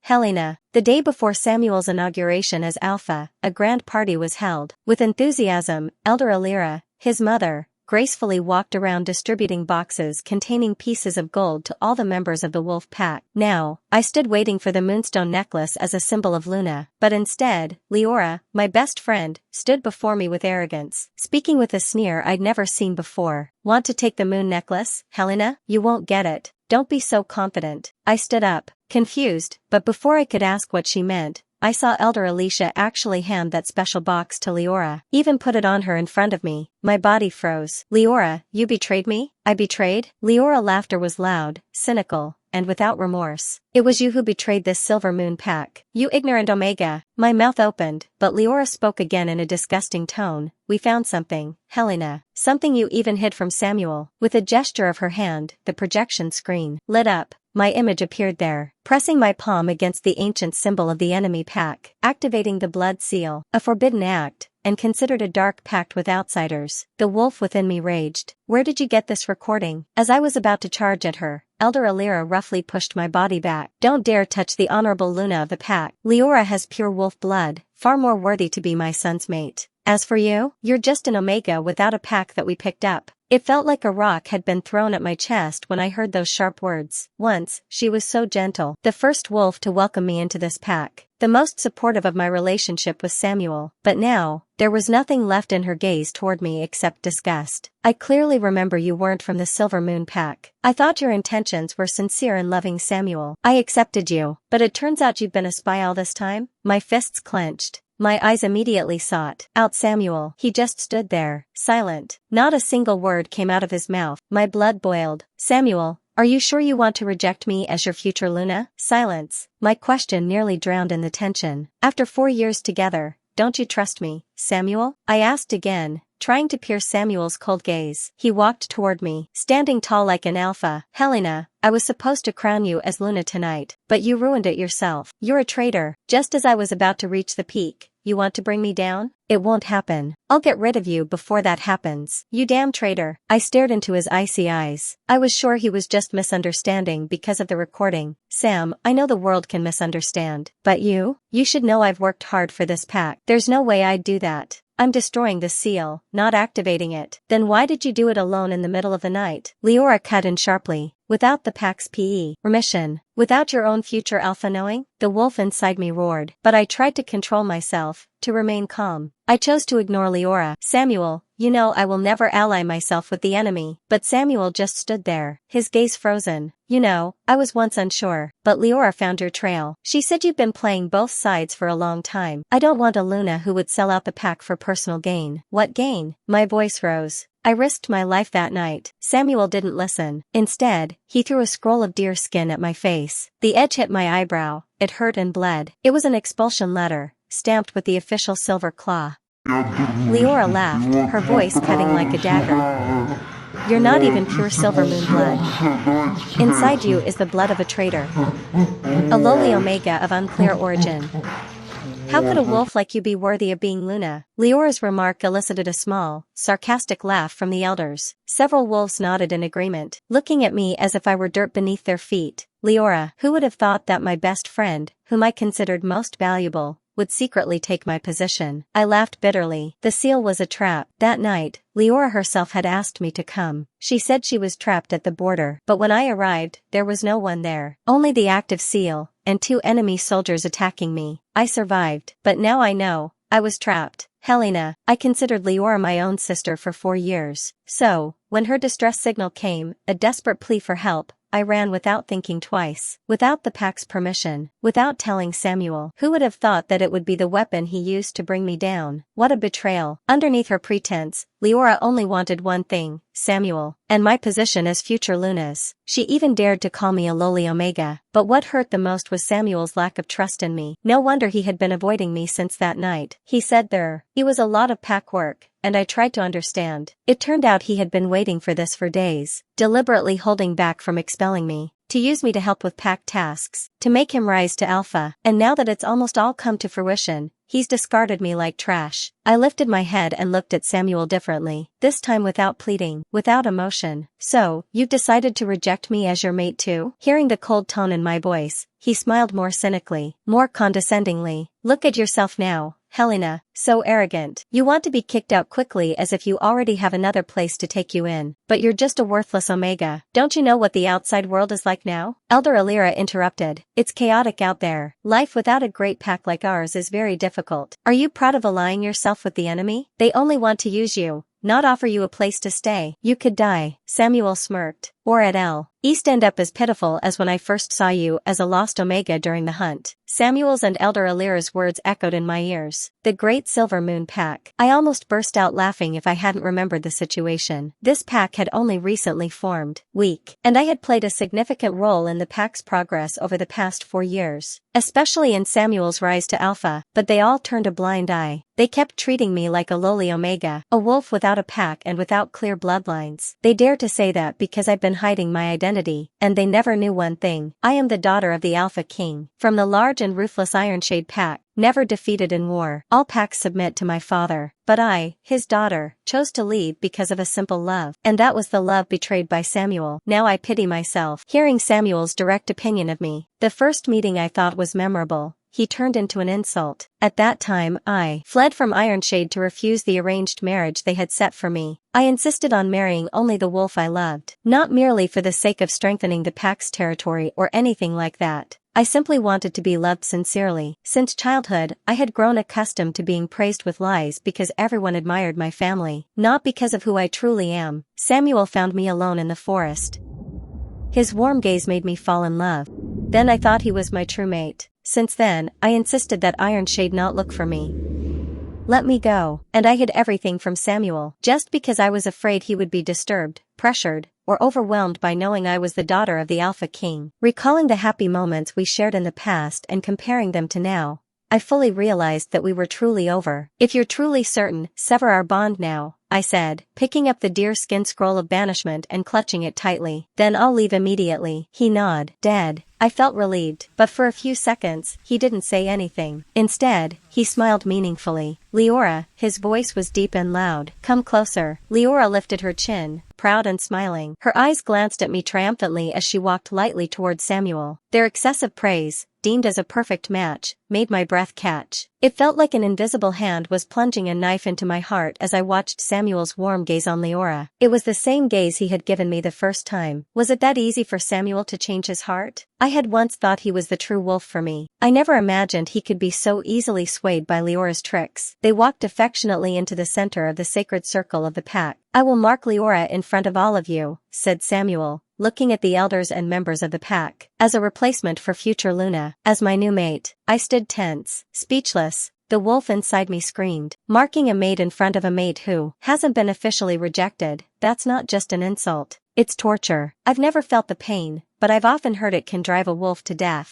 Helena. The day before Samuel's inauguration as Alpha, a grand party was held. With enthusiasm, Elder Alira, his mother, gracefully walked around distributing boxes containing pieces of gold to all the members of the wolf pack. Now, I stood waiting for the moonstone necklace as a symbol of Luna, but instead, Leora, my best friend, stood before me with arrogance, speaking with a sneer I'd never seen before. Want to take the moon necklace, Helena? You won't get it. Don't be so confident. I stood up, confused, but before I could ask what she meant, I saw Elder Alicia actually hand that special box to Leora, even put it on her in front of me. My body froze. Leora, you betrayed me? I betrayed? Leora's laughter was loud, cynical, and without remorse. It was you who betrayed this silver moon pack. You ignorant Omega. My mouth opened, but Leora spoke again in a disgusting tone. We found something, Helena. Something you even hid from Samuel. With a gesture of her hand, the projection screen lit up. My image appeared there, pressing my palm against the ancient symbol of the enemy pack, activating the blood seal, a forbidden act, and considered a dark pact with outsiders. The wolf within me raged. Where did you get this recording? As I was about to charge at her, Elder Alira roughly pushed my body back. Don't dare touch the honorable Luna of the pack. Leora has pure wolf blood, far more worthy to be my son's mate. As for you, you're just an Omega without a pack that we picked up. It felt like a rock had been thrown at my chest when I heard those sharp words. Once, she was so gentle, the first wolf to welcome me into this pack, the most supportive of my relationship with Samuel, but now, there was nothing left in her gaze toward me except disgust. I clearly remember you weren't from the Silver Moon pack. I thought your intentions were sincere in loving Samuel. I accepted you, but it turns out you've been a spy all this time? My fists clenched. My eyes immediately sought out Samuel. He just stood there, silent. Not a single word came out of his mouth. My blood boiled. Samuel, are you sure you want to reject me as your future Luna? Silence. My question nearly drowned in the tension. After 4 years together, don't you trust me, Samuel? I asked again, trying to pierce Samuel's cold gaze. He walked toward me, standing tall like an alpha. Helena, I was supposed to crown you as Luna tonight, but you ruined it yourself. You're a traitor. Just as I was about to reach the peak, you want to bring me down? It won't happen. I'll get rid of you before that happens. You damn traitor. I stared into his icy eyes. I was sure he was just misunderstanding because of the recording. Sam, I know the world can misunderstand, but you should know I've worked hard for this pack. There's no way I'd do that. I'm destroying the seal, not activating it. Then why did you do it alone in the middle of the night? Leora cut in sharply. Without the pack's permission, without your own future alpha knowing? The wolf inside me roared, but I tried to control myself, to remain calm. I chose to ignore Leora. Samuel, you know I will never ally myself with the enemy. But Samuel just stood there, his gaze frozen. You know, I was once unsure, but Leora found your trail. She said you've been playing both sides for a long time. I don't want a Luna who would sell out the pack for personal gain. What gain? My voice rose. I risked my life that night. Samuel didn't listen. Instead, he threw a scroll of deer skin at my face. The edge hit my eyebrow. It hurt and bled. It was an expulsion letter, stamped with the official silver claw. Leora laughed, her voice cutting like a dagger. You're not even pure Silver Moon blood. Inside you is the blood of a traitor. A lowly Omega of unclear origin. How could a wolf like you be worthy of being Luna? Leora's remark elicited a small, sarcastic laugh from the elders. Several wolves nodded in agreement, looking at me as if I were dirt beneath their feet. Leora, who would have thought that my best friend, whom I considered most valuable, would secretly take my position? I laughed bitterly. The seal was a trap. That night, Leora herself had asked me to come. She said she was trapped at the border, but when I arrived, there was no one there. Only the active seal, and 2 enemy soldiers attacking me. I survived, but now I know, I was trapped. Helena, I considered Leora my own sister for 4 years. So, when her distress signal came, a desperate plea for help, I ran without thinking twice, without the pack's permission, without telling Samuel. Who would have thought that it would be the weapon he used to bring me down? What a betrayal. Underneath her pretense, Leora only wanted one thing, Samuel, and my position as future Luna's. She even dared to call me a lowly Omega. But what hurt the most was Samuel's lack of trust in me. No wonder he had been avoiding me since that night. He said it was a lot of pack work, and I tried to understand. It turned out he had been waiting for this for days, deliberately holding back from expelling me, to use me to help with pack tasks, to make him rise to alpha. And now that it's almost all come to fruition, He's discarded me like trash. I lifted my head and looked at Samuel differently, this time without pleading, without emotion. So, you've decided to reject me as your mate too? Hearing the cold tone in my voice, he smiled more cynically, more condescendingly. Look at yourself now, Helena, so arrogant. You want to be kicked out quickly as if you already have another place to take you in. But you're just a worthless Omega. Don't you know what the outside world is like now? Elder Alira interrupted. It's chaotic out there. Life without a great pack like ours is very difficult. Are you proud of allying yourself with the enemy? They only want to use you, not offer you a place to stay. You could die, Samuel smirked. Or at East end up as pitiful as when I first saw you as a lost Omega during the hunt. Samuel's and Elder Alira's words echoed in my ears. The Great Silver Moon Pack. I almost burst out laughing if I hadn't remembered the situation. This pack had only recently formed, weak, and I had played a significant role in the pack's progress over the past 4 years, especially in Samuel's rise to alpha, but they all turned a blind eye. They kept treating me like a lowly Omega, a wolf without a pack and without clear bloodlines. They dare to say that because I've been hiding my identity, and they never knew one thing. I am the daughter of the Alpha King, from the large and ruthless Ironshade pack, never defeated in war. All packs submit to my father, but I, his daughter, chose to leave because of a simple love, and that was the love betrayed by Samuel. Now I pity myself. Hearing Samuel's direct opinion of me, the first meeting I thought was memorable, he turned into an insult. At that time I fled from Ironshade to refuse the arranged marriage they had set for me. I insisted on marrying only the wolf I loved, not merely for the sake of strengthening the pack's territory or anything like that. I simply wanted to be loved sincerely. Since childhood, I had grown accustomed to being praised with lies because everyone admired my family, not because of who I truly am. Samuel found me alone in the forest. His warm gaze made me fall in love. Then I thought he was my true mate. Since then, I insisted that Ironshade not look for me. Let me go, and I hid everything from Samuel, just because I was afraid he would be disturbed, pressured, or overwhelmed by knowing I was the daughter of the Alpha King. Recalling the happy moments we shared in the past and comparing them to now, I fully realized that we were truly over. If you're truly certain, sever our bond now, I said, picking up the deerskin scroll of banishment and clutching it tightly. Then I'll leave immediately. He nodded. Dead. I felt relieved, but for a few seconds, he didn't say anything. Instead, he smiled meaningfully. Leora, his voice was deep and loud. Come closer. Leora lifted her chin, proud and smiling. Her eyes glanced at me triumphantly as she walked lightly toward Samuel. Their excessive praise, deemed as a perfect match, made my breath catch. It felt like an invisible hand was plunging a knife into my heart as I watched Samuel's warm gaze on Leora. It was the same gaze he had given me the first time. Was it that easy for Samuel to change his heart? I had once thought he was the true wolf for me. I never imagined he could be so easily swayed by Leora's tricks. They walked affectionately into the center of the sacred circle of the pack. I will mark Leora in front of all of you, said Samuel, looking at the elders and members of the pack, as a replacement for future Luna. As my new mate, I stood tense, speechless. The wolf inside me screamed. Marking a mate in front of a mate who hasn't been officially rejected, that's not just an insult. It's torture. I've never felt the pain, but I've often heard it can drive a wolf to death.